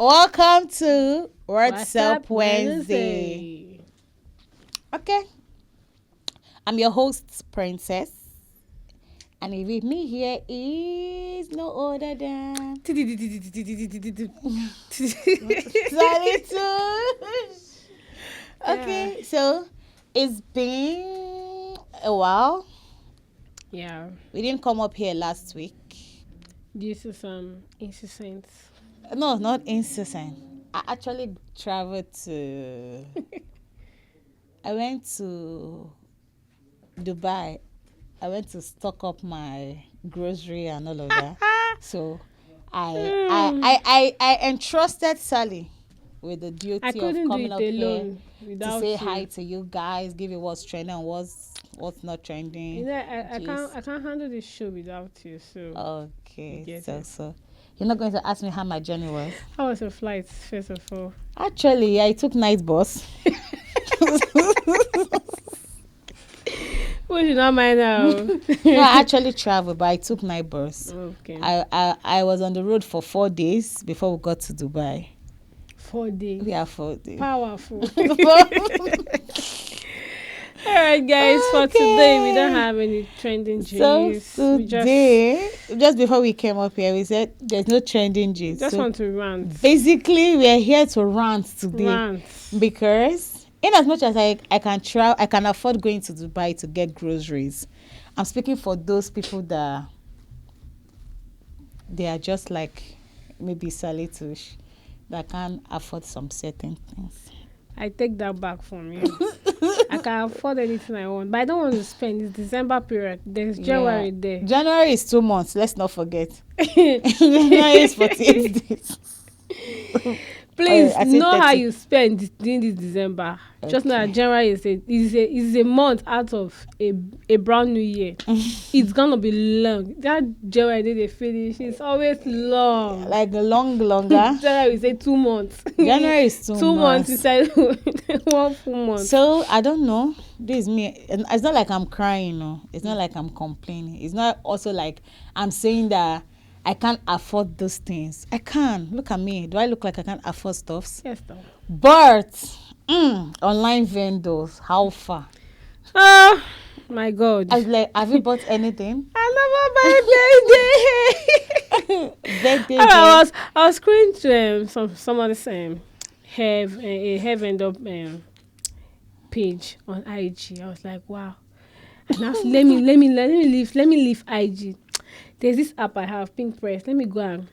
Welcome to What's Up Wednesday? Wednesday. Okay, I'm your host, Princess. And with me here is no other than Solitude. Okay, so it's been a while. Yeah, We didn't come up here last week. due to some incidents. No, not incessant. I actually traveled to. I went to Dubai. I went to stock up my grocery and all of that. So I entrusted Sally with the I duty of couldn't do coming it up here alone to without say you. hi to you guys, give you what's trending and what's not trending. You know, I Just- can't handle this show without you. So Okay, You get so it. so you're not going to ask me how my journey was. how was your flight? First of all, Actually, I took night bus. we should not mind now. No, I actually traveled, but I took night bus. Okay, I was on the road for 4 days before we got to Dubai. 4 days. We are 4 days. Powerful. All right, guys. For today, we don't have any trending So gist. We today, just before we came up here, we said there's no trending gist. just So want to rant. basically, we are here to rant today Rant. because, in as much as I can afford going to Dubai to get groceries. I'm speaking for those people that they are just like maybe Salitush that can't afford some certain things. I take that back from you. I can afford anything I want, but I don't want to spend. It's December period. There's January there. January is 2 months. Let's not forget. January is 48 days. Please I said know how 30. you spend during this December. Just know that Okay. January is a month out of a brand new year. It's gonna be long. That January they finish. It's always long. Like longer. January we say 2 months. January is 2 2 months months. inside 1 full month. So I don't know. This is me. And it's not like I'm crying. No, it's not like I'm complaining. It's not also like I'm saying that I can't afford those things. I can. Look at me. Do I look like I can't afford stuffs? Yes, though. But online vendors, how far? Oh my God. I was like, have you bought anything? I never buy birthday. Birthday I gift. was scrolling to some of the have a heaven up page on IG. I was like, wow. And I was, let me leave IG. There's this app I have, Pinterest. Let me go and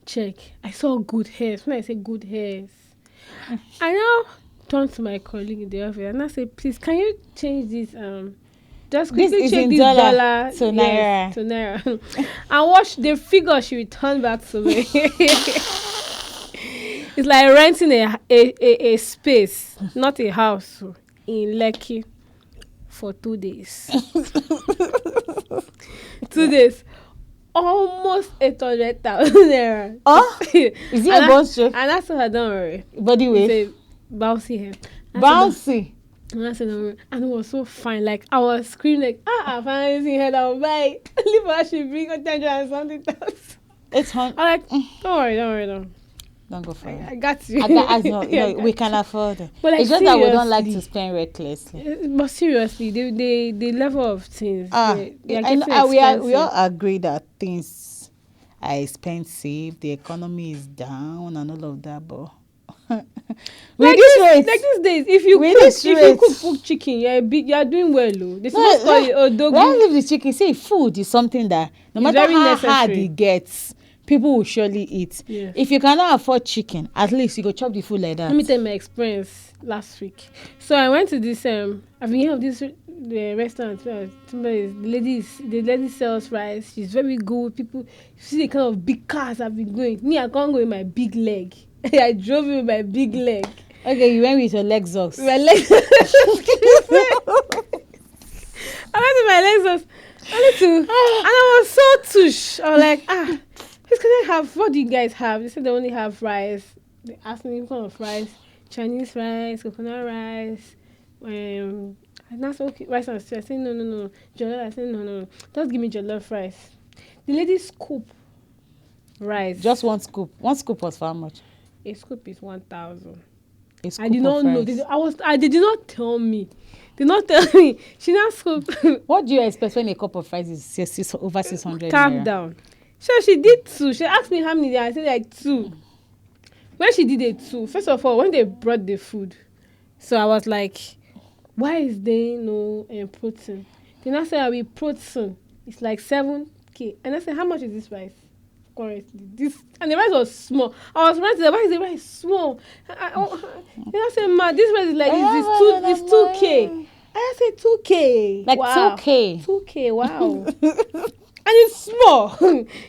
check. I saw good hairs. When I say good hairs, I now turned to my colleague in the office and I said, please, can you change this? Just This quickly is change in this dollar dollar to yes, naira. to naira. And watch the figure she returned back to me. It's like renting a space, not a house, in Lekki for 2 days. 2 days. Almost 800,000 naira. Oh, is it a bone stroke? And that's what I don't worry. Body weight? It's a bouncy hair. Bouncy. And I said, don't worry. And it was so fine. Like, I was screaming, like, I finally seen her that will buy it. Leave her, she bring 100 and something else. It's hon. I'm like, don't worry. Don't go for I it. got you. We can afford it. But like, It's just that we don't like seriously. to spend recklessly. But seriously, the level of things, they are And getting we all expensive. agree that things are expensive, the economy is down and all of that, but with this rate, Like these days, if you With this rate. cook chicken, you're doing well. They no, supposed to call it let's odogu. leave the chicken. See, food is something that no It's matter very how hard necessary. it gets, people will surely eat. Yes. If you cannot afford chicken, at least you go chop the food like that. Let me tell you my experience last week. So I went to this I've been here of this the restaurant where the lady sells rice. She's very good. People, you see the kind of big cars I've been going. Me, I can't go with my big leg. I drove with my big leg. Okay, you went with your Lexus. My legs. I went with my legs only to, and I was so touche. I was like, please can I have, what do you guys have? They said they only have rice. They asked me what kind of rice. Chinese rice, coconut rice, and that's okay. Rice and stew. I said no. Jollof. I said no. Just give me jollof rice. The lady scoop rice. Just one scoop. One scoop was for how much? A scoop is 1,000. A scoop I did not of know. rice. They did not tell me. Did not tell me. She now scoop. What do you expect when a cup of rice is over 600 Calm naira? down. So she did 2. She asked me how many. I said like 2. When she did it 2, first of all, when they brought the food, so I was like, why is there no protein? Then I said, I will protein. It's like 7K. And I said, how much is this rice? Currently, this, and the rice was small. I was writing, why is the rice small? Then I said, ma, this rice is like it's 2K. I said 2K. Like wow. 2K. 2K. Wow. And it's small.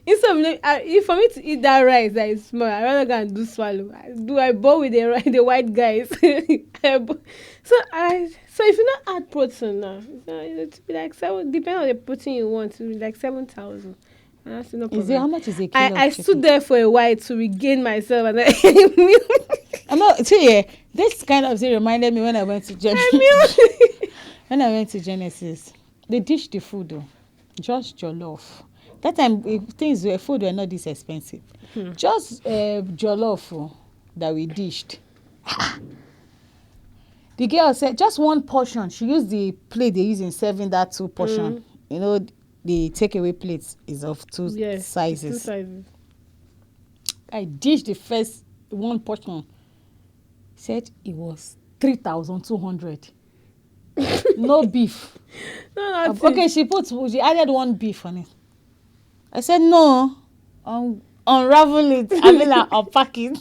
Instead of if for me to eat that rice that is small, I rather go and do swallow. I bowl with the white guys. So if you not add protein now, it's be like 7. Depending on the protein you want, it will be like 7,000. And that's no problem. How much is a kilo? I stood there for a while to regain myself, and then I'm not. See, yeah, this kind of thing reminded me when I went to Genesis. When I went to Genesis, they dished the food though. Just jollof. That time, food were not this expensive. Just jollof that we dished. The girl said just one portion. She used the plate they use in serving that 2 portion. You know, the takeaway plates is of 2 sizes. 2 sizes. I dished the first 1 portion. Said it was 3,200. No beef. No, okay, she added 1 beef on it. I said no. Unravel it. I mean, like, unpack it.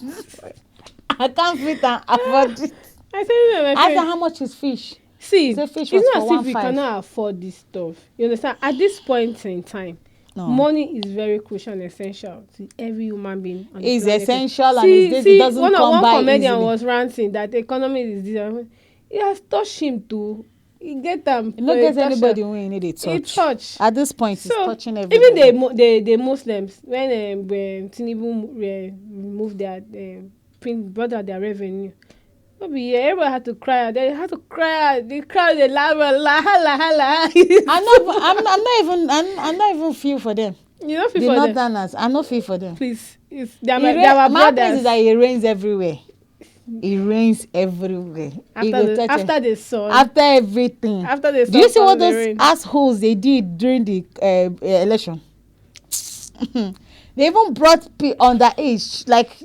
I can't fit and afford it. I said, how much is fish? See, fish it's was not as for if we 1.5. cannot afford this stuff. You understand? At this point in time, money is very crucial and essential to every human being. It's essential, and it doesn't come by easily. One comedian was ranting that the economy is this. It has touched him too. He get them. You don't get anybody who need a touch. At this point, it's touching everybody. Even the Muslims, when Tinubu removed their brought out their revenue. Everybody had to cry. They had to cry. They cried. They laugh. I'm not even feel for them. You don't feel for them. The Northerners. I'm not feel for them. Please, they are my my brothers. place is that it rains everywhere. It rains everywhere. After the sun. After everything. After the sun. Do you see what those assholes they did during the election? They even brought underage, like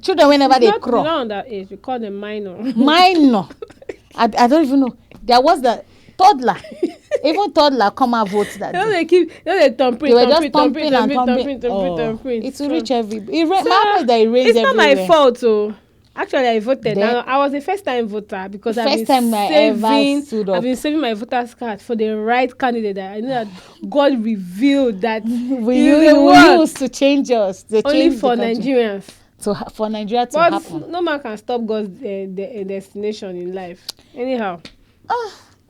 children whenever they crawl. Not underage. We call them minor. Minor. I don't even know. There was the toddler. Even toddler come and vote that day. They were just thumping and thumping. It will reach every. It rains everywhere. It's not my fault, oh. Actually, I voted. I was a first-time voter because I've been saving my voter's card for the right candidate. That I know that God revealed that we used to change us. Only for Nigerians. For Nigeria to happen. No man can stop God's destination in life. Anyhow.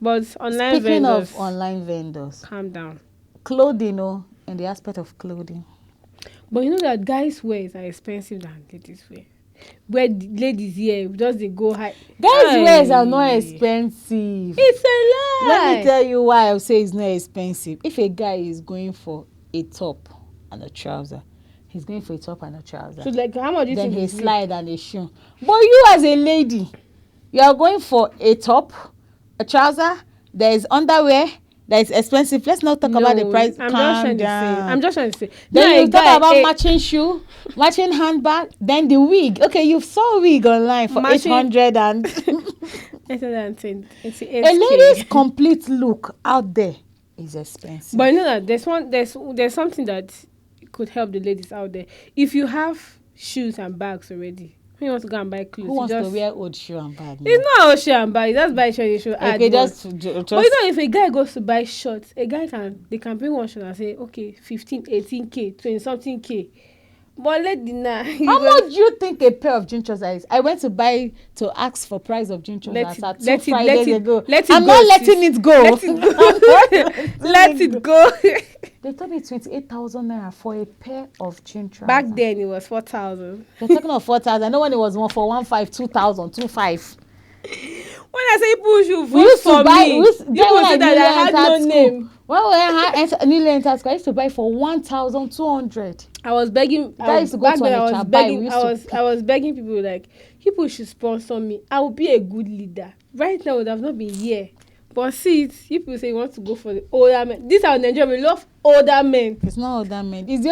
But Speaking of online vendors. Calm down. Clothing, in the aspect of clothing. But you know that guys' wears are expensive than ladies' wear. Where the ladies here just they go high. Guys' wears are not expensive. It's a lie. Let me tell you why I say it's not expensive. If a guy is going for a top and a trouser, he's going for a top and a trouser. So like how much do you think? Then he slide and a shoe. But you as a lady, you are going for a top, a trouser, there is underwear. That is expensive. Let's not talk about the price. I'm just trying to say. Then you talk about matching shoe, matching handbag, then the wig. Okay, you saw a wig online for 800 and 810. A lady's complete look out there is expensive. But you know that there's something that could help the ladies out there. If you have shoes and bags already, who wants to go and buy clothes? Who wants to wear old shoe and bag? It's not old shoe and bag. Just buy shoe. Okay, just. But you know, if a guy goes to buy shorts, they can bring one shirt and say, okay, 15, 18K, 20 something K. But how much do you think a pair of jean trousers is? I went to ask for price of jean trousers 2 Fridays ago. I'm not letting it go. Let it go. They told me 28,000 naira for a pair of jean trousers. Back then it was 4,000. They're talking of 4,000. I know when it was one for 1,500, 2,000, 2,500. When I say people should vote for me, people say that I had no name. When we newly entered school, I used to buy for 1,200. I was begging. That used to go Back to then, I Onitsha, was buy, we begging. used I to was. I was begging people like, people should sponsor me. I will be a good leader. Right now, I would have not been here. But see, people say you want to go for the older men. This our Nigeria. We love older men. It's not older men. It's the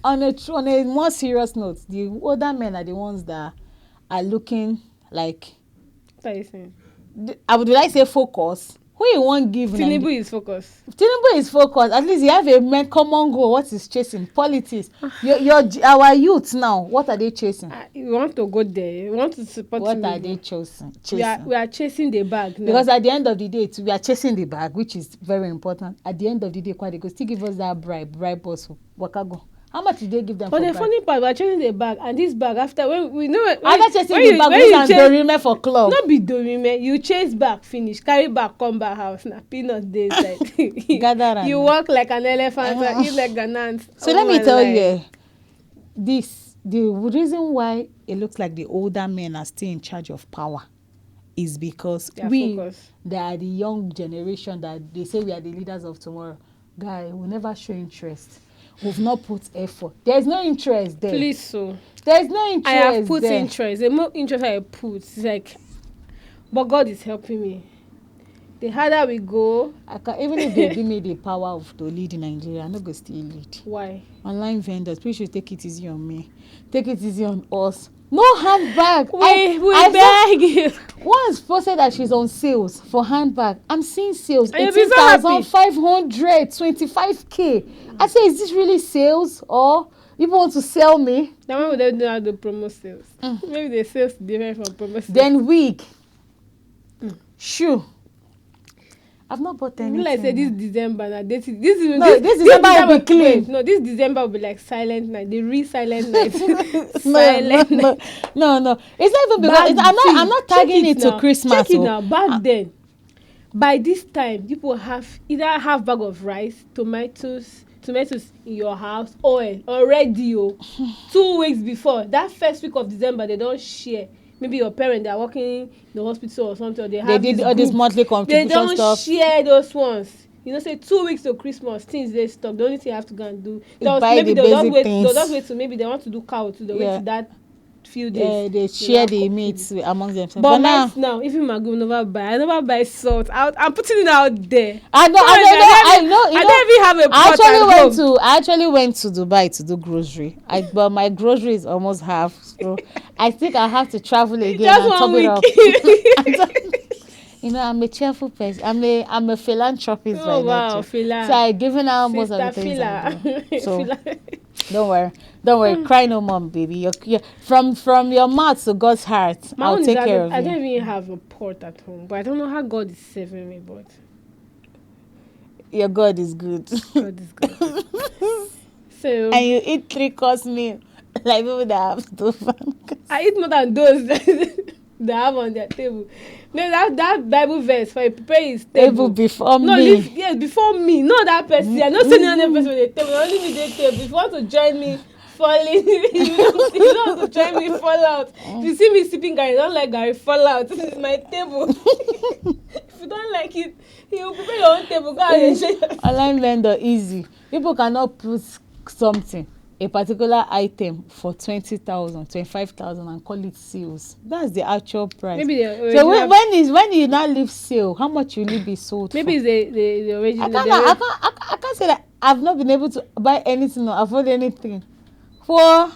only on a more serious note. The older men are the ones that are looking like. What are you saying? I would like say focus. Who you want give? Tinubu is focused. Tinubu is focused. At least you have a common goal. What is chasing? Politics. your our youth now. What are they chasing? You want to go there. You want to support. What Tinubu. are they chasing? We are chasing the bag now. Because at the end of the day, we are chasing the bag, which is very important. At the end of the day, they go still give us that bribe us. Wakago. How much did they give them? But for the bribe? funny part, we are chasing the bag, and this bag after when we know. After chasing the bag, we can dorime for club. Not be dorime. You chase back, finish, carry back, come back house. Na peanut day inside. Gather You walk like an elephant, and eat like an ant. So let me tell you, the reason why it looks like the older men are still in charge of power is because they are the young generation that they say we are the leaders of tomorrow. Guy, we never show interest. We've not put effort. There's no interest there. Please, so. There's no interest I have put there. interest. The more interest I put, it's like, but God is helping me. The harder we go. Even if they give me the power to lead in Nigeria, I'm not going to still lead. Why? Online vendors, please should take it easy on me. Take it easy on us. No handbag. We beg you. Once posted that she's on sales for handbag. I'm seeing sales. 18,500, 25K. I say, is this really sales or people want to sell me? Then why would they do how to promote sales? Maybe the sales different from promote sales. Then wig. Shoe. I've not bought anything. Like say this December now. This December will be clean. No, this December will be like silent night. The real silent night. No. It's not even because I'm not tagging it to Christmas. Check it now. Back then, by this time, people have either half bag of rice, tomatoes in your house, oil already. 2 weeks before that first week of December, they don't share. Maybe your parents, they are working in the hospital or something, or they did all this monthly contribution stuff. They don't share those ones. You know, say 2 weeks to Christmas, things they stock. The only thing you have to go and do, maybe they'll just wait to maybe they want to do cow too. They'll wait to that few days. Yeah, they share the meats among themselves. But now, even my girl I never buy salt. I'm putting it out there. I know. I don't even have a pot I actually went to Dubai to do grocery. But my grocery is almost half. So I think I have to travel again just and top 1 week. it up. You know, I'm a cheerful person. I'm a philanthropist by nature. So I've given out most of the things I do. So don't worry. Cry no more, baby. You're from your mouth to God's heart. I'll take care of you. I don't even have a pot at home, but I don't know how God is saving me. But your God is good. God is good. So and you eat 3-course meal like people that have to. I eat more than those they have on their table. No, that Bible verse for prepare his table before me. Yes, before me. Not that person. I'm not saying any other person with the table. Only me the table. If you want to join me falling, you don't have to join me fall out. If you see me sipping Gary, don't like Gary fall out. This is my table. If you don't like it, you prepare your own table. Go and enjoy yourself. Online vendor easy. People cannot put something, a particular item for 20,000, 25,000 and call it sales. That's the actual price. Maybe so when you now leave sale, how much will it be sold maybe for? It's the original. I can't say that I've not been able to buy anything or afford anything for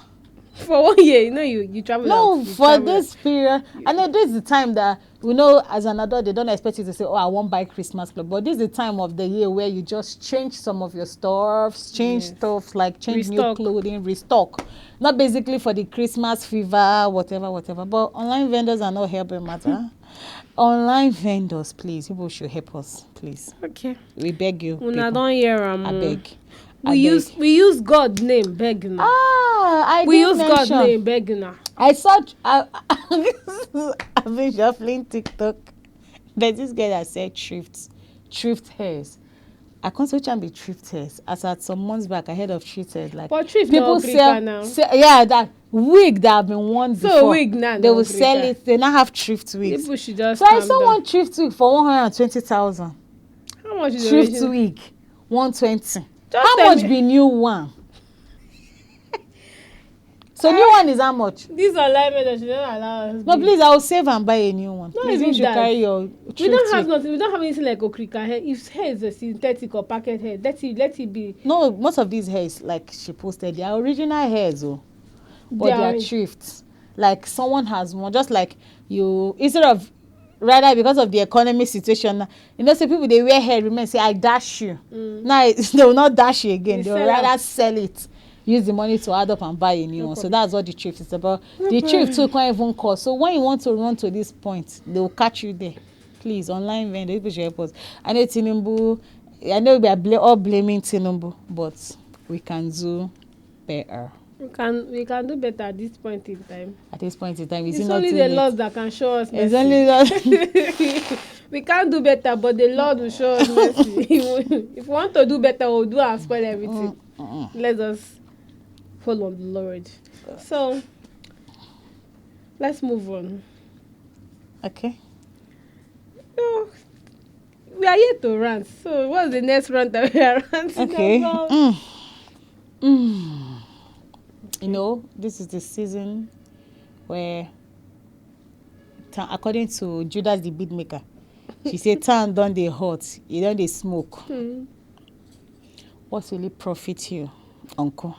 1 year. You know, you travel. No, for this period. I know this is the time that we know as an adult they don't expect you to say, "Oh, I won't buy Christmas clothes." But this is the time of the year where you just change some of your stuffs, change new clothing, restock. Not basically for the Christmas fever, whatever. But online vendors are not helping matter. Online vendors, please, people should help us, please. Okay. We beg you. Una don't hear I beg. We use God name begging. We use God name begging. I saw I've been shuffling TikTok. There's this guy that said thrift hairs. I can't say which one be thrift hairs. As at some months back, I heard of thrift hairs. Like but thrift people sell that wig that have been worn before. So wig now they will sell it. They now have thrift wigs. People should just. So I saw one thrift wig for 120,000. How much is thrift wig? 120. How tell much me. be new one? So new one is how much? This online method should not allow us. No, please, I will save and buy a new one. Not Please, you even should that. carry your We trip don't have to. nothing. We don't have anything like okrika hair. If hair is a synthetic or packet hair, let it be. No, most of these hairs, like she posted, they are original hairs, oh, but they are thrifts. Like someone has one, just like you, instead of, rather because of the economy situation, you know, say people they wear hair, remain say I dash you. Now they will not dash you again. They will rather sell it, use the money to add up and buy a new one. So that's what the thrift is about. The thrift too can't even cost. So when you want to run to this point, they will catch you there. Please, online vendor, people should help us. I know Tinubu. I know we are all blaming Tinubu, but we can do better. We can do better at this point in time. At this point in time, it's only the Lord that can show us mercy. It's only that. We can't do better, but the Lord will show us mercy. If we want to do better, we'll do and spoil everything. Let us follow the Lord. So let's move on. Okay. No, we are here to rant. So what's the next rant that we are ranting about? You know, this is the season where, according to Judas the beat maker, she said, "Town done dey hot, you don dey smoke. What will it profit you, uncle?"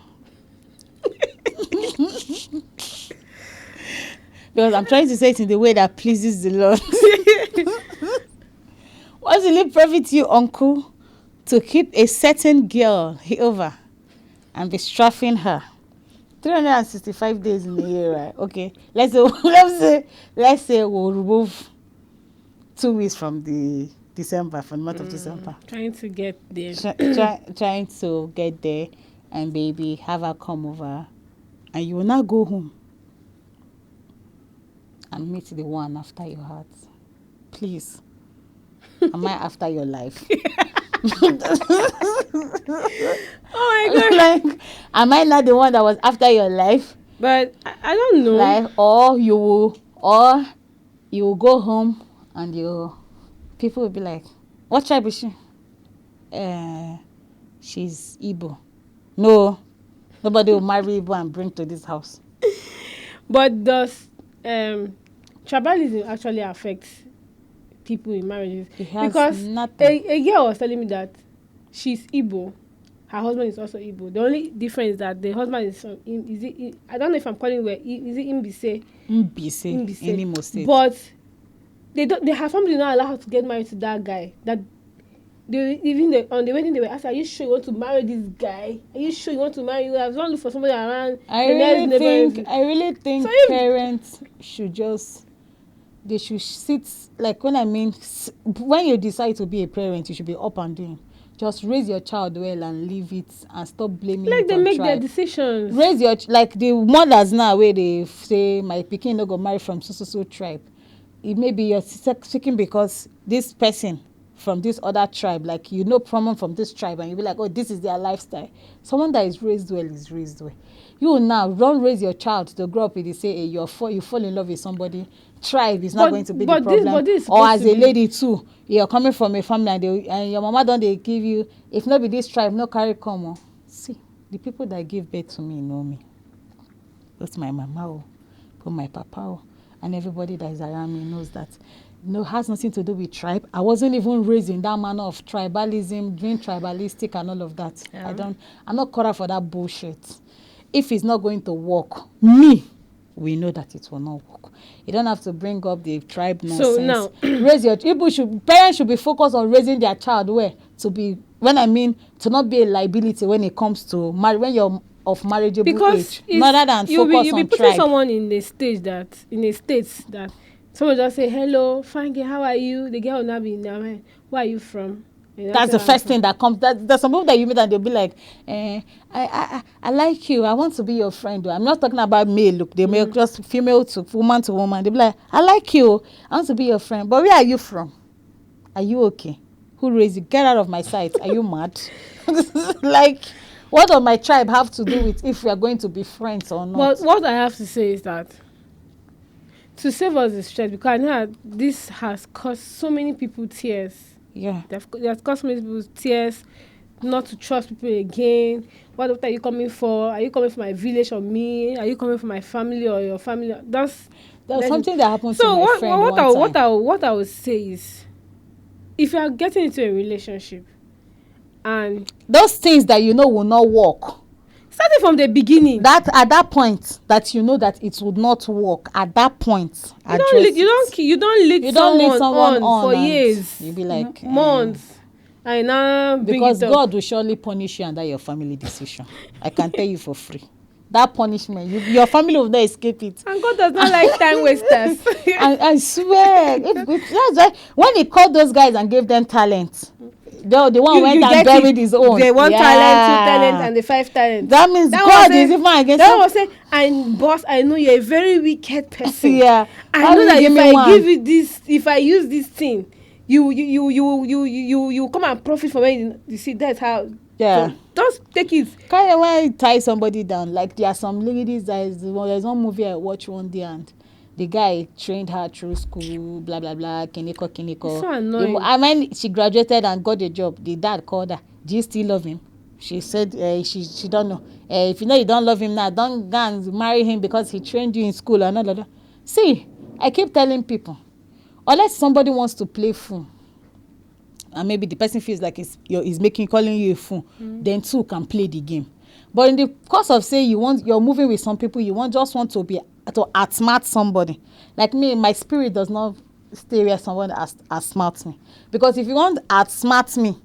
Because I'm trying to say it in the way that pleases the Lord. What will it profit you, uncle, to keep a certain girl over and be strafing her 365 days in a year, right? Okay, let's say we'll remove 2 weeks from the December, from the month of December. Trying to get there. Trying to get there, and baby, have her come over, and you will now go home and meet the one after your heart. Please, am I after your life? Oh my God! Like, am I not the one that was after your life? But I don't know. Like, or you will go home and people will be like, "What tribe is she?" She's Igbo. No, nobody will marry Igbo and bring to this house. But does tribalism actually affect people in marriages? It has because nothing. A girl was telling me that she's Igbo, her husband is also Igbo. The only difference is that the husband is from I don't know if I'm calling it, is it Mbise? Mbise in Imo State. But her family did not allow her to get married to that guy. That on the wedding they were asking, "Are you sure you want to marry this guy? Are you sure you want to marry? You have not looked for somebody around." I really think so parents should they should sit, like, when you decide to be a parent, you should be up and doing. Just raise your child well and leave it, and stop blaming like it they on make tribe. their decisions. Raise your like the mothers now where they say my pikin no go marry from so tribe. It may be you're speaking because this person from this other tribe, like, someone from this tribe, and you be like, "Oh, this is their lifestyle." Someone that is raised well is raised well. You now don't raise your child to grow up with, say, you fall in love with somebody. Tribe is not going to be the problem. Or as a lady too, you're coming from a family and your mama don't they give you, if not be this tribe, no carry come on. See, the people that give birth to me know me. That's my mama, my papa, and everybody that is around me knows that. No, has nothing to do with tribe. I wasn't even raised in that manner of tribalism, being tribalistic and all of that. Yeah. I'm not caught up for that bullshit. If it's not going to work, we know that it will not work. You don't have to bring up the tribe nonsense. So now, parents should be focused on raising their child to not be a liability when it comes to when you're of marriageable age, rather than focus on tribe. You'll be putting someone in a state that someone just say, "Hello, fine girl, how are you?" The girl will not be in their mind. "Where are you from?" That's the first thing that comes. There's some people that you meet and they'll be like, I like you. I want to be your friend. I'm not talking about male. Look, they may just female to woman to woman. They'll be like, "I like you. I want to be your friend. But where are you from? Are you okay? Who raised you? Get out of my sight. Are you mad?" Like, what does my tribe have to do with if we are going to be friends or not? But what I have to say is that to save us the stress, because I know this has cost so many people tears. Yeah. They have cost many people tears, not to trust people again. What are you coming for? Are you coming for my village or me? Are you coming for my family or your family? There was That's something that happened to so. my What friend what one I what time. I what I would say is, if you are getting into a relationship and Those things that you know will not work. starting from the beginning, That at that point that you know that it would not work. At that point, address it. you don't lead You don't lead someone someone on for on and years, you be like, months, and now bring because it up. God will surely punish you, and that your family decision. I can tell you for free. That punishment, your family will not escape it. And God does not like time wasters. And I swear, that's why when he called those guys and gave them talent, the one went and get buried it. his own. The one talent, two talent, Yeah. and the 5 talents. That means That God was is it. even against That him. was it. And boss, I know you're a very wicked person. Yeah. I Why know will you that give if me I one? give you this, if I use this thing, you come and profit from it. You see, that's how. Yeah. So just take it. Kind of when you tie somebody down, like there are some ladies there's one movie I watched one day, and the guy trained her through school, blah blah blah, kiniko It's so kiniko. annoying. I mean, she graduated and got a job. The dad called her. Do you still love him? She said she don't know. If you know you don't love him now, don't go and marry him because he trained you in school and all that. See, I keep telling people, unless somebody wants to play fool, and maybe the person feels like he's calling you a fool, then two can play the game. But in the course of say you're moving with some people, just want to outsmart somebody. Like me, my spirit does not stay where someone outsmarts me, because if you want to outsmart me,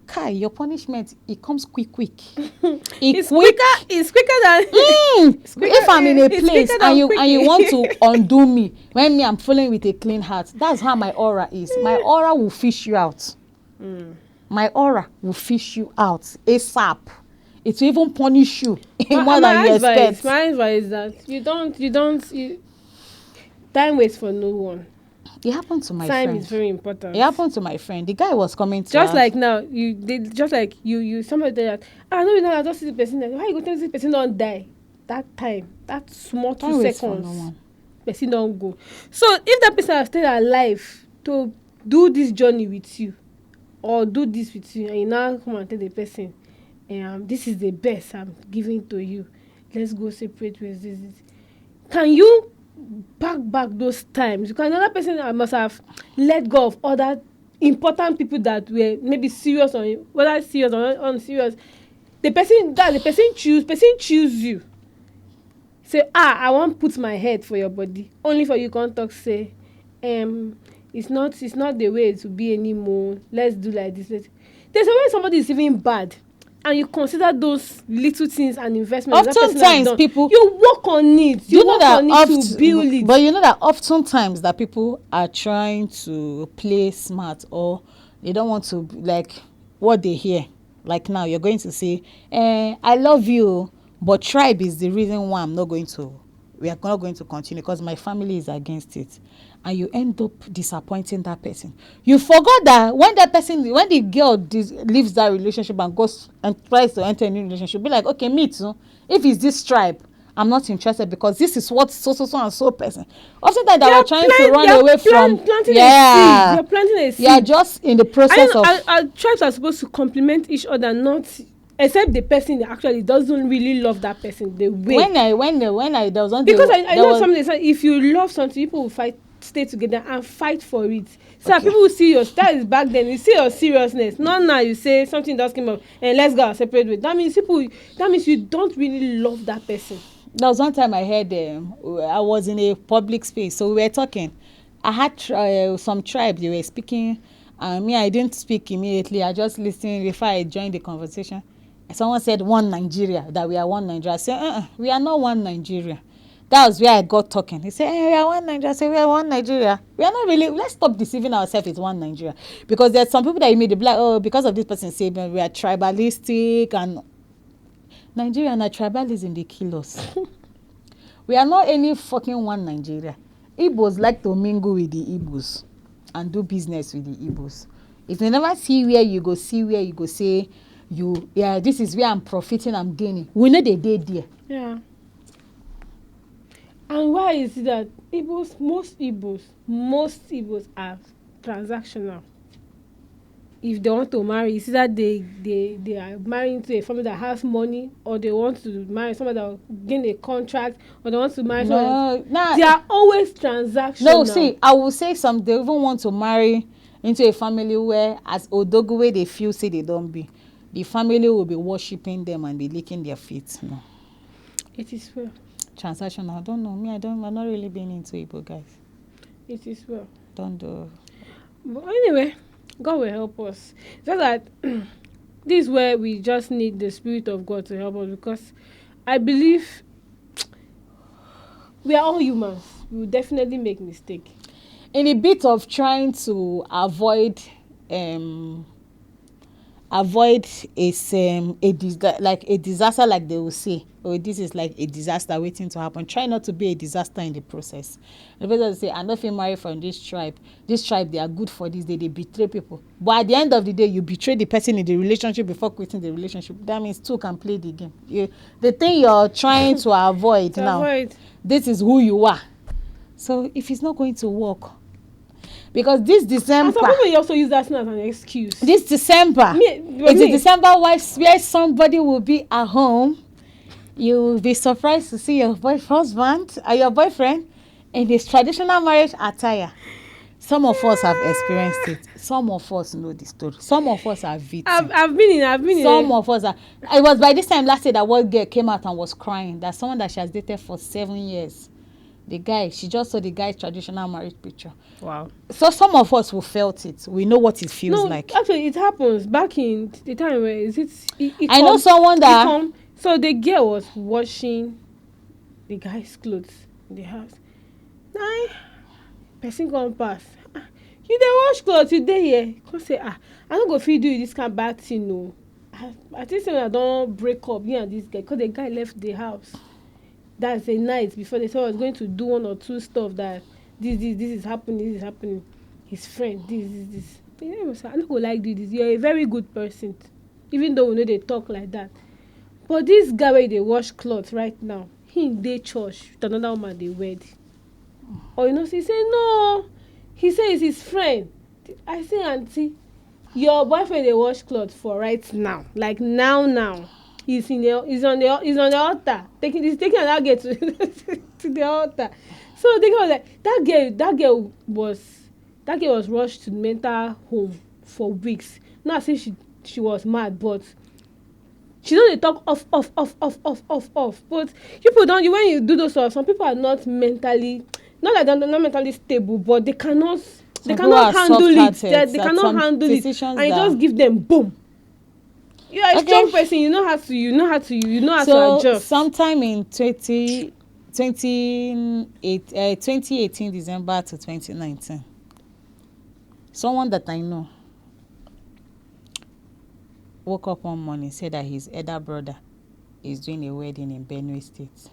Kai, your punishment, it comes quick. It's quicker. It's quicker than. It's quicker, If I'm in a it's place quicker than and you quickie. want to undo me, when me I'm following with a clean heart, that's how my aura is. My aura will fish you out. My aura will fish you out ASAP. It will even punish you more than you expect. My advice is that you time waits for no one. It happened to my Time friend. is very important. It happened to my friend. The guy was coming to Just her. like now, you somebody that no, I just see the person that why you go tell this person don't die. That time, that small 2 Time waits for seconds, no one. person don't go. So if that person has stayed alive to do this journey with you, or do this with you, and you now come and tell the person, this is the best I'm giving to you. Let's go separate ways. This. Can you back those times? Because another person must have let go of other important people that were maybe serious or whether serious or unserious. The person choose you. Say, I won't put my head for your body. Only for you can't talk say, it's not the way it will be anymore. Let's do like this. There's a way somebody is even bad, and you consider those little things and investments that person has done. People, you work on it. You work on it to build it. But you know that oftentimes that people are trying to play smart, or they don't want to like what they hear. Like now, you're going to say, I love you, but tribe is the reason why we are not going to continue because my family is against it. And you end up disappointing that person. You forgot that when the girl leaves that relationship and goes and tries to enter a new relationship, be like, okay, me too. If it's this tribe, I'm not interested because this is what so and so person. Oftentimes that we're trying to run away from. Yeah. You're planting a seed. You're just in the process of. Our tribes are supposed to complement each other, not except the person that actually doesn't really love that person the way. When I there was one because I know something that if you love something, people will stay together and fight for it. So that people will see that is back then. You see your seriousness. Not now you say something does come up and let's go separate way. That means you don't really love that person. There was one time I heard I was in a public space, so we were talking. I had some tribe, they were speaking, and me, I didn't speak immediately. I just listened before I joined the conversation. Someone said one Nigeria, that we are one Nigeria. I said, we are not one Nigeria. That was where I got talking. He said, we are one Nigeria. I said, we are one Nigeria. We are not really, let's stop deceiving ourselves with one Nigeria. Because there's some people that you may be like, because of this person saying we are tribalistic, and Nigeria and tribalism, they kill us. We are not any fucking one Nigeria. Igbos like to mingle with the Igbos and do business with the Igbos. If you never see where you go say, this is where I'm profiting, I'm gaining. We know they did there. Yeah. And why is it that most Igbos are transactional? if they want to marry, it's either they are marrying to a family that has money, or they want to marry someone that will gain a contract, or they want to marry someone No, they are always transactional. no. See, I will say some. They even want to marry into a family where, as odogu, way they feel say they don't be, the family will be worshiping them and be licking their feet. No, It is well. transactional. I don't know. Me, I don't. I'm not really been into Igbo guys. It is well. Don't do. But anyway, God will help us. Just that this is where we just need the Spirit of God to help us, because I believe we are all humans. We will definitely make mistake. In a bit of trying to avoid a like a disaster, like they will say, oh, this is like a disaster waiting to happen. Try not to be a disaster in the process. The person will say, I'm not married from this tribe, they are good for this, they betray people, but at the end of the day you betray the person in the relationship before quitting the relationship. That means two can play the game. The thing you're trying to avoid this is who you are. So if it's not going to work, because this December, and some people also use that as an excuse. This December, it's a December where somebody will be at home. You will be surprised to see your husband or your boyfriend in his traditional marriage attire. Some of us have experienced it. Some of us know the story. Some of us are victims. I've been in. Some of us are. It was by this time last year that one girl came out and was crying that someone that she has dated for 7 years, the guy, she just saw the guy's traditional marriage picture. Wow. So some of us who felt it, we know what it feels like. Actually, it happens back in the time where I know someone that. So the girl was washing the guy's clothes in the house. Nah, person come pass. You dey wash clothes, you dey here. Come say, I don't go feed you this kind of bad thing, no. I think say I don't break up, you and this guy, because the guy left the house. That's a night before they said I was going to do 1 or 2 stuff that this is happening. His friend, this. But you know, I don't go like do this. You're a very good person, even though we know they talk like that. But this guy where they wash clothes right now, he in day church with another woman they wed. Or he say no. He say it's his friend. I say, auntie, your boyfriend they wash clothes for right now, like now. He's on the altar he's taking another girl to to the altar. So they go like that girl was rushed to mental home for weeks. Not say she was mad, but she don't talk off. But people don't. When you do those stuff, some people are not mentally stable, but they cannot handle it. They cannot handle it, and you just give them boom. You are a strong person. You know how to adjust. Sometime in 2018 December to 2019, someone that I know woke up one morning, said that his elder brother is doing a wedding in Benue State.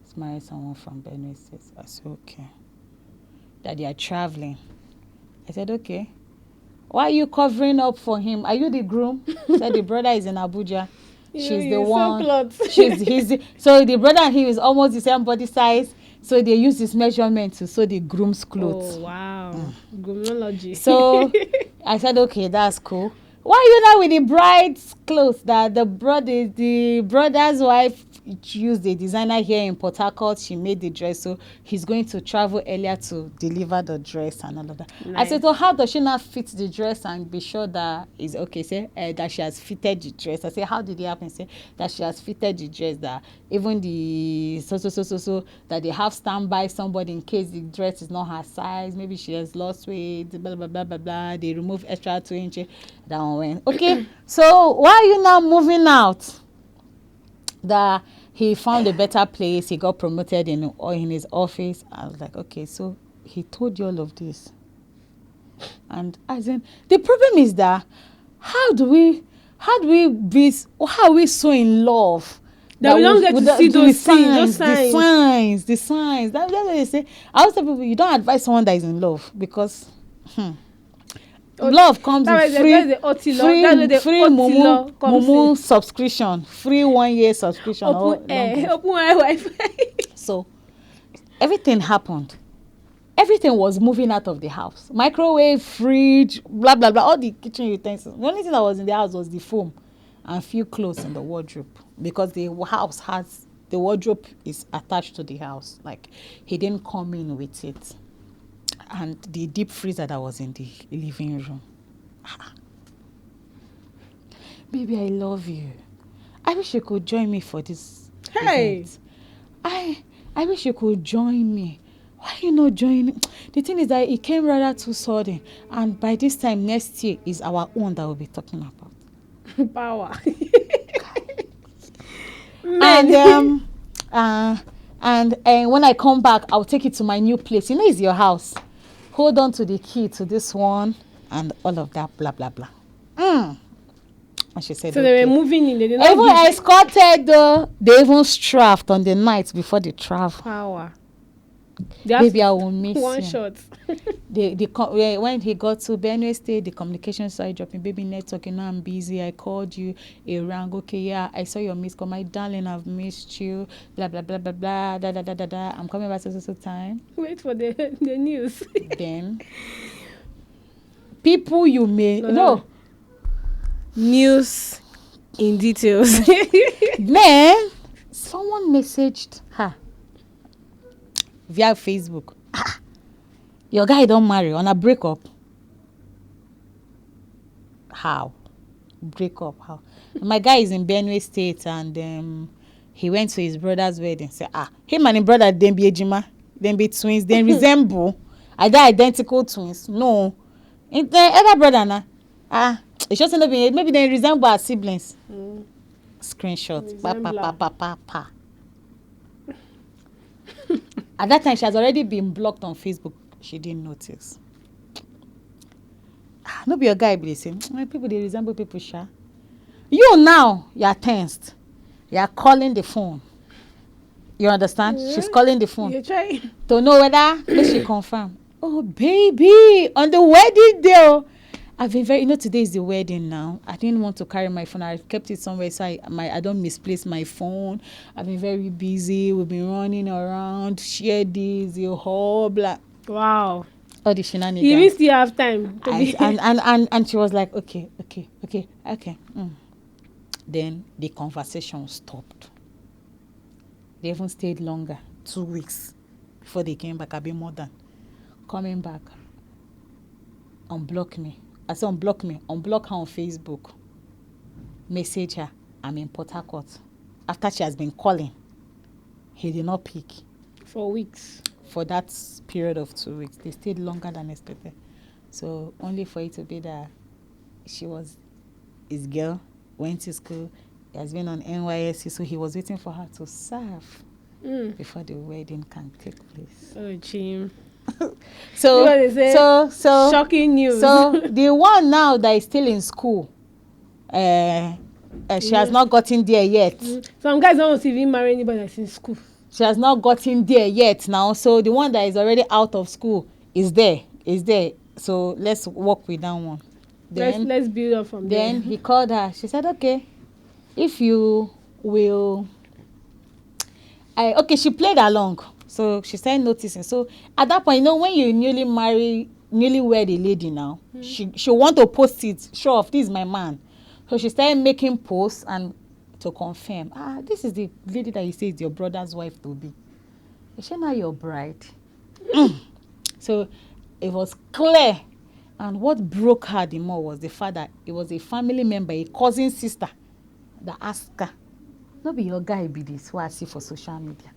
He's married someone from Benue State. I said, okay. That they are traveling. I said, okay. Why are you covering up for him? Are you the groom? Said the brother is in Abuja. She's the one. So the brother and he is almost the same body size. So they use this measurement to sew the groom's clothes. Oh wow, groomology. So I said, okay, that's cool. Why are you not with the bride's clothes that the brother's wife used the designer here in Port Harcourt? She made the dress, so he's going to travel earlier to deliver the dress and all of that. Nice. I said, so how does she not fit the dress and be sure that is okay? Say that she has fitted the dress. I said, how did it happen? Say that she has fitted the dress, that even the so that they have standby somebody in case the dress is not her size. Maybe she has lost weight. Blah blah blah blah blah. They remove extra 2 inches. That one went okay. So why are you now moving out? That he found a better place, he got promoted in his office. I was like, okay, so he told you all of this. And as in, the problem is that how are we so in love that we don't get to see those signs. The signs. That's what they say. I always tell people, you don't advise someone that is in love, because love comes with free Mumu subscription, free 1 year subscription. Open Wi-Fi. So everything happened. everything was moving out of the house. Microwave, fridge, blah, blah, blah, all the kitchen utensils. The only thing that was in the house was the foam and a few clothes in the wardrobe, because the house has, the wardrobe is attached to the house. Like, he didn't come in with it. And the deep freezer that was in the living room. Baby, I love you. I wish you could join me for this event. I wish you could join me. Why are you not joining? The thing is that it came rather too sudden. And by this time next year is our own that we'll be talking about. Power. And when I come back, I'll take it to my new place. You know, it's your house. Hold on to the key to this one and all of that, blah, blah, blah. And she said, so okay. they were moving in. They did not Even give escorted though. They even strapped on the night before they travel. power. Baby, I will miss one you. shot. When he got to Benue State, the communication started dropping. Baby, network, you know, I'm busy. I called you. It rang. Okay, yeah, I saw your missed call. My darling, I've missed you. Blah, blah, blah, blah, blah. Da, da, da, da, da. I'm coming back so time. Wait for the news. Then, people you may... No. News in details. Then, someone messaged her via Facebook. Your guy don't marry on a breakup. How? Breakup, how? My guy is in Benue State, and he went to his brother's wedding. Say, him and his brother, then be ejima, then be twins, then resemble. Are they identical twins? No. In the other brother na. It's just not being, maybe they resemble our siblings. Screenshot. Pa, pa, pa, pa, pa, pa. At that time, she has already been blocked on Facebook. She didn't notice. No be your guy be the same. People, they resemble people, sha. You now, you are tensed. You are calling the phone. You understand? Yeah. She's calling the phone. You're trying to know whether she confirm. Oh, baby, on the wedding day. I've been very, today is the wedding now. I didn't want to carry my phone. I kept it somewhere so I don't misplace my phone. I've been very busy. We've been running around, share this, the whole blah. Wow. All the shenanigans. You didn't still have time to be. And she was like, okay. Then the conversation stopped. They even stayed longer, 2 weeks before they came back. I've been more than coming back. Unblock me. I said unblock me. Unblock her on Facebook. Message her. I'm in Port Harcourt. After she has been calling, he did not pick. For weeks. For that period of 2 weeks. They stayed longer than expected. So only for it to be that she was his girl, went to school, he has been on NYSC, so he was waiting for her to serve before the wedding can take place. Oh, Jim. So shocking news. So the one now that is still in school, she has not gotten there yet. Some guys don't want to even marry anybody that's in school. She has not gotten there yet now. So the one that is already out of school is there. So let's work with that one. Then, let's build up from there. Then he called her. She said, okay, if you will. Okay, she played along. So she started noticing. So at that point, when you newly wed a lady now, she want to post it. Show off, this is my man. So she started making posts and to confirm. This is the lady that you say is your brother's wife to be. Is she not your bride? So it was clear. And what broke her the more was the fact that it was a family member, a cousin sister, that asked her, no be your guy be this, what I see for social media.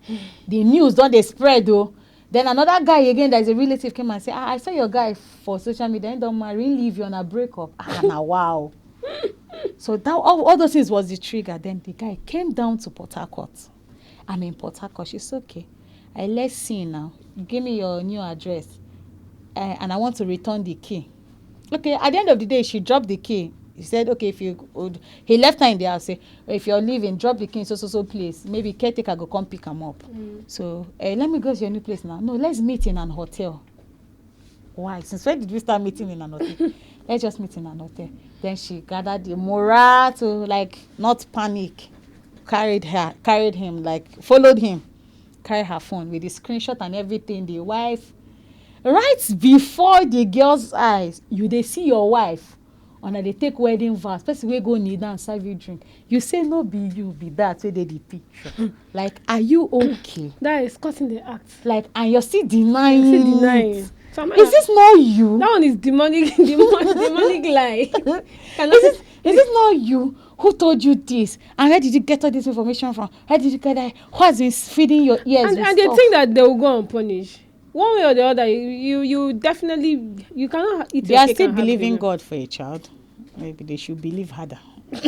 The news don't they spread though. Then another guy again that is a relative came and said, I saw your guy for social media, and don't marry, leave you on a breakup. Now wow. So that all those things was the trigger. Then the guy came down to Port Harcourt. I'm in Port Harcourt. She's okay. Let's see now. Give me your new address. And I want to return the key. Okay, at the end of the day, she dropped the key. He said, okay, if you would, he left her in the house, say, if you're leaving, drop the key in so place. Maybe caretaker go come pick him up. So, let me go to your new place now. No, let's meet in an hotel. Why? Since when did we start meeting in an hotel? Let's just meet in an hotel. Then she gathered the morale to, not panic. Carried him, followed him. Carried her phone with the screenshot and everything. The wife right before the girl's eyes, you dey see your wife una dey take wedding vows, person wey go kneel down serve you drink, you say no be you be that wey dey the picture. Like, are you okay? That is cutting the act. Like, and you're still denying You're still denying. it. Is this not you? That one is demonic demonic lie. Is it not you? Who told you this? And where did you get all this information from? Where did you get that? Who has been feeding your ears with and they stuff? think that they will go unpunished. One way or the other, you definitely, you cannot eat They your are cake still and have it believing alone. God for a child. Maybe they should believe harder. Because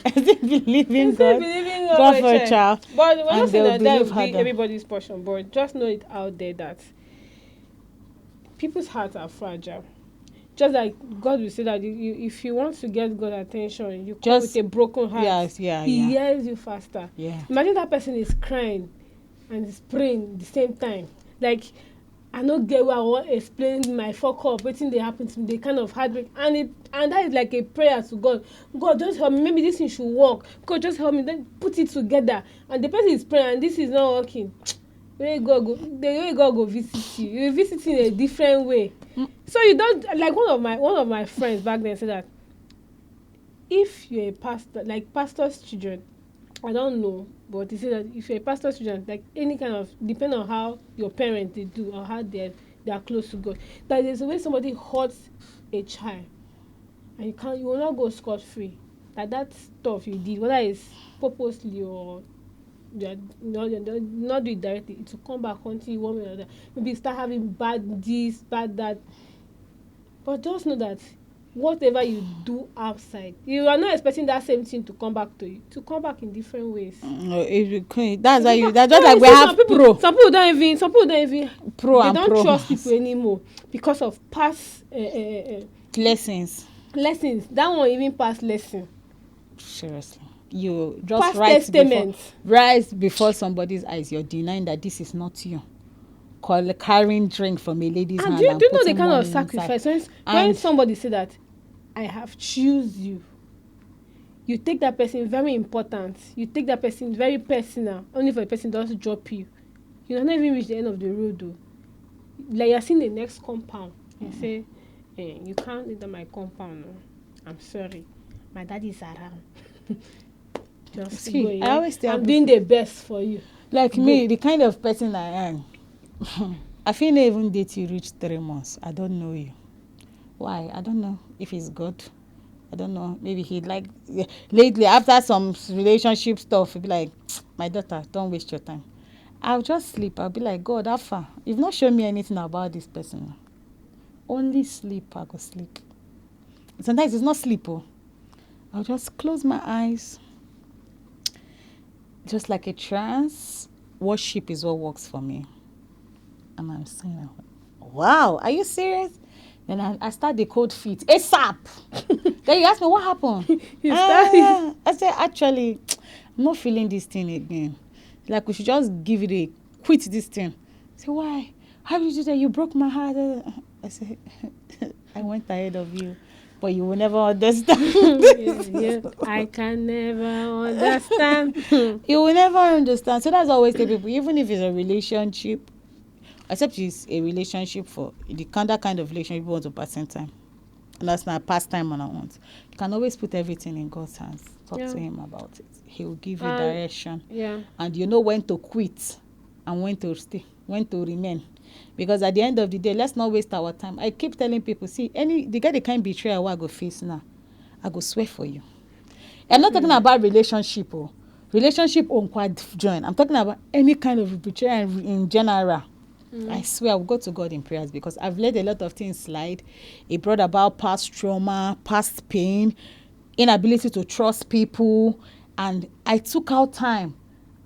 I still believing God for a child. But we're not and saying they'll that that believe will be harder. everybody's portion. But just know it out there that people's hearts are fragile. Just like God will say that if you want to get God's attention, you come with a broken heart. Yes, yeah, He yeah. hears you faster. Yeah. Imagine that person is crying and is praying at the same time. Like, I no get where I want to explain my fuck up, wetin dey happen to me, the kind of heartbreak, and that is like a prayer to God. God, just help me. Maybe this thing should work. God, just help me. Then put it together. And the person is praying, and this is not working. The way God go visit you, you will visit in a different way. So you don't, like one of my friends back then said that if you're a pastor, like pastor's children, I don't know, but he said that if you're a pastor's children, like any kind of, depending on how your parents they do or how they are close to God, that there's a way somebody hurts a child and you will not go scot free. That stuff you did, whether it's purposely or you're not do it directly, it will come back onto you one way or another. Maybe you start having bad this, bad that. But just know that whatever you do outside, you are not expecting that same thing to come back to you. To come back in different ways. That's why you. That's just like we have pro. Some people don't even Pro they and don't pro. trust people anymore because of past Lessons. That one even past lesson. Seriously, you just Past right before somebody's eyes, you're denying that this is not you. Carrying drink from a lady's hand. Do you know the putting kind of money sacrifice inside. when somebody say that I have choose you? You take that person very important. You take that person very personal. Only for the person doesn't drop you. You don't even reach the end of the road though. Like you're seeing the next compound. You say, hey, you can't enter my compound. No. I'm sorry. My daddy is around. Just See, go in. I always tell I'm doing the best for you. Like me, the kind of person I am. I feel not even date you reach 3 months. I don't know you. Why? I don't know if it's good. I don't know. Maybe he'd like lately after some relationship stuff, he'd be like, my daughter, don't waste your time. I'll just sleep. I'll be like, God, how far? You've not shown me anything about this person. Only sleep. I go sleep. Sometimes it's not sleep. Oh. I'll just close my eyes. Just like a trance. Worship is what works for me. And I'm saying, wow, are you serious? Then I start the cold feet ASAP. Then you ask me what happened. I said, actually, I'm not feeling this thing again. Like we should just give it a quit this thing. I say, why? How did you do that? You broke my heart. I said, I went ahead of you, but you will never understand. yeah. I can never understand. You will never understand. So that's always the people, even if it's a relationship. Except it's a relationship for the kind of relationship you want to pass in time. And that's not pastime on I want. You can always put everything in God's hands. Talk to him about it. He will give you direction. Yeah. And you know when to quit and when to stay, when to remain. Because at the end of the day, let's not waste our time. I keep telling people, see, the guy they can't betray what I go face now. I go swear for you. I'm not talking about relationship. Relationship on quad join. I'm talking about any kind of betrayal in general. I swear I will go to God in prayers because I've let a lot of things slide. It brought about past trauma, past pain, inability to trust people. And I took out time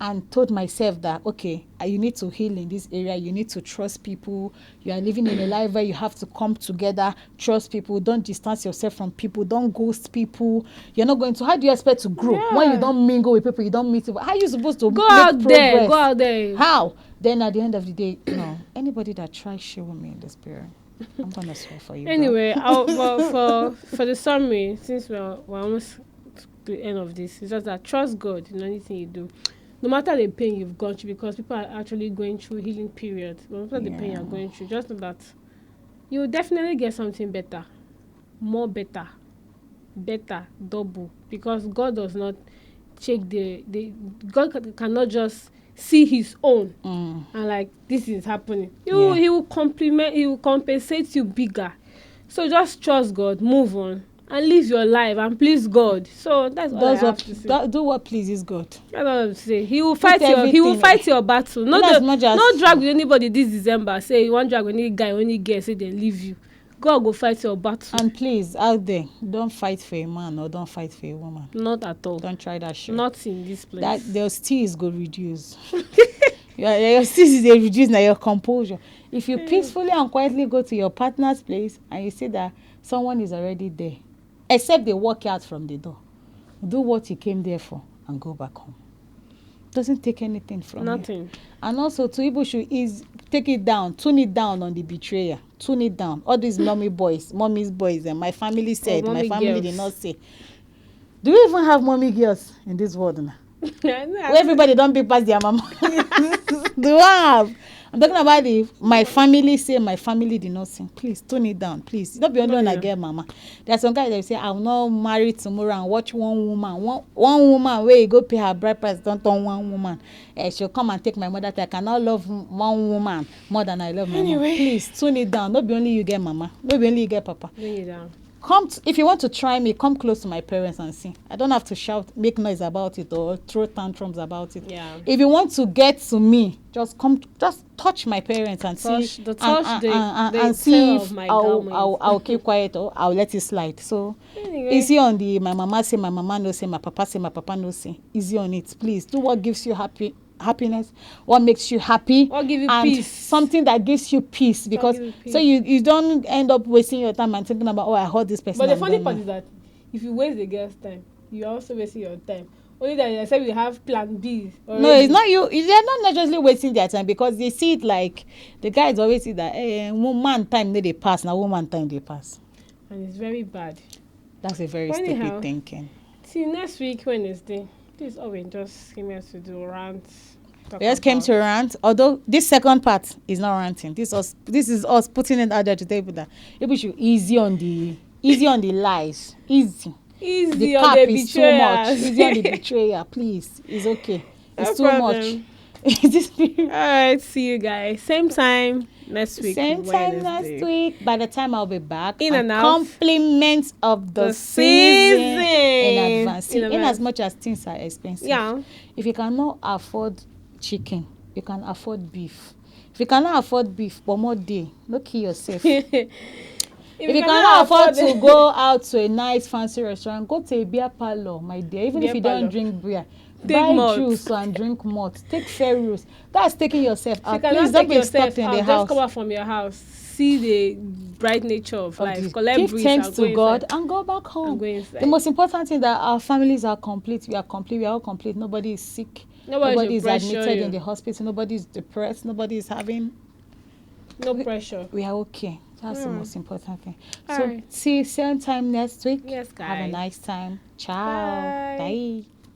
and told myself that, okay, you need to heal in this area. You need to trust people. You are living in a life where you have to come together, trust people. Don't distance yourself from people. Don't ghost people. You're not going to, how do you expect to grow when you don't mingle with people, you don't meet people? How are you supposed to go make out progress? Go out there. How? Then at the end of the day, no. Anybody that tries showing me in the spirit, I'm gonna swear for you. Anyway, for the summary, since we're almost to the end of this, it's just that trust God in anything you do. no matter the pain you've gone through, because people are actually going through healing periods, no matter the pain Yeah. you're going through, just know that you will definitely get something better, more better, double, because God does not check the cannot just see his own and like this is happening. Yeah. He will compensate you bigger. So just trust God, move on, and live your life and please God. So that's all I have to say. Do what pleases God. That's all I have to say. He will Put fight your battle. in as much as No drag with anybody this December. Say you want drag with any guy, any girl, say they leave you. God go fight your battle. And please, out there, don't fight for a man or don't fight for a woman. Not at all. Don't try that shit. Not in this place. That their steez go reduce. your steez is reduce now your composure. If you peacefully and quietly go to your partner's place and you see that someone is already there, except they walk out from the door, do what you came there for and go back home. Doesn't take anything from Nothing. you. And also to people should take it down, tune it down on the betrayer. Tune it down. All these mommy's boys, and my family said, my family girls. did not say. Do we even have mommy girls in this world now? Where everybody don't be past their mama. Do I have? I'm talking about my family say, my family did not sing. Please tune it down, please. Don't be only when I get mama. There's some guys that say, I will not marry tomorrow and watch one woman where you go pay her bride price, don't turn one woman. She'll come and take my mother. I cannot love one woman more than I love my mama. Please tune it down. Don't be only you get mama. Don't be only you get papa. Bring it down. If you want to try me, come close to my parents and see. I don't have to shout, make noise about it or throw tantrums about it. Yeah. If you want to get to me, just touch my parents and see See if I'll keep quiet or I'll let it slide. So easy on the my mama say, my mama no say, my papa say, my papa no say. Easy on it, please. Do what gives you happiness, what makes you happy, what give you and peace. something that gives you peace, because so you don't end up wasting your time and thinking about, I heard this person. But the funny part is that if you waste the girl's time, you are also wasting your time. Only that I said we have plan B. No, it's not you. They're not necessarily wasting their time, because they see it like the guys always see that woman time they pass, now woman time they pass. And it's very bad. That's a very stupid thinking. See, next week Wednesday, this is all we just came here to do rants. We just came to rant, although this second part is not ranting. This is us putting it out there to table that people should easy on the lies. Easy the cap on the is too much. betrayals. Easy on the betrayer, please. It's okay. It's too problem. much. All right, see you guys same time next week. Same time next week. By the time I'll be back, in and out. Compliments of the season in advance. In as much as things are expensive. Yeah. If you cannot afford chicken, you can afford beef. If you cannot afford beef, for more day, no kill yourself. If you cannot afford to go out to a nice fancy restaurant, go to a beer parlor, my dear. Even if you don't drink beer, buy juice and drink malt. Take ferries. That's taking yourself out. Please don't be stuck in the house. Just come out from your house, see the bright nature of life, collect give breeze, thanks to God inside. and go back home. And go inside. The most important thing is that our families are complete. We are complete. We are all complete. Nobody is sick. Nobody is admitted in the hospital. Nobody is depressed. Nobody is having no pressure. We are okay. That's the most important thing. All so right. see you same time next week. Yes, guys. Have a nice time. Ciao. Bye. Bye.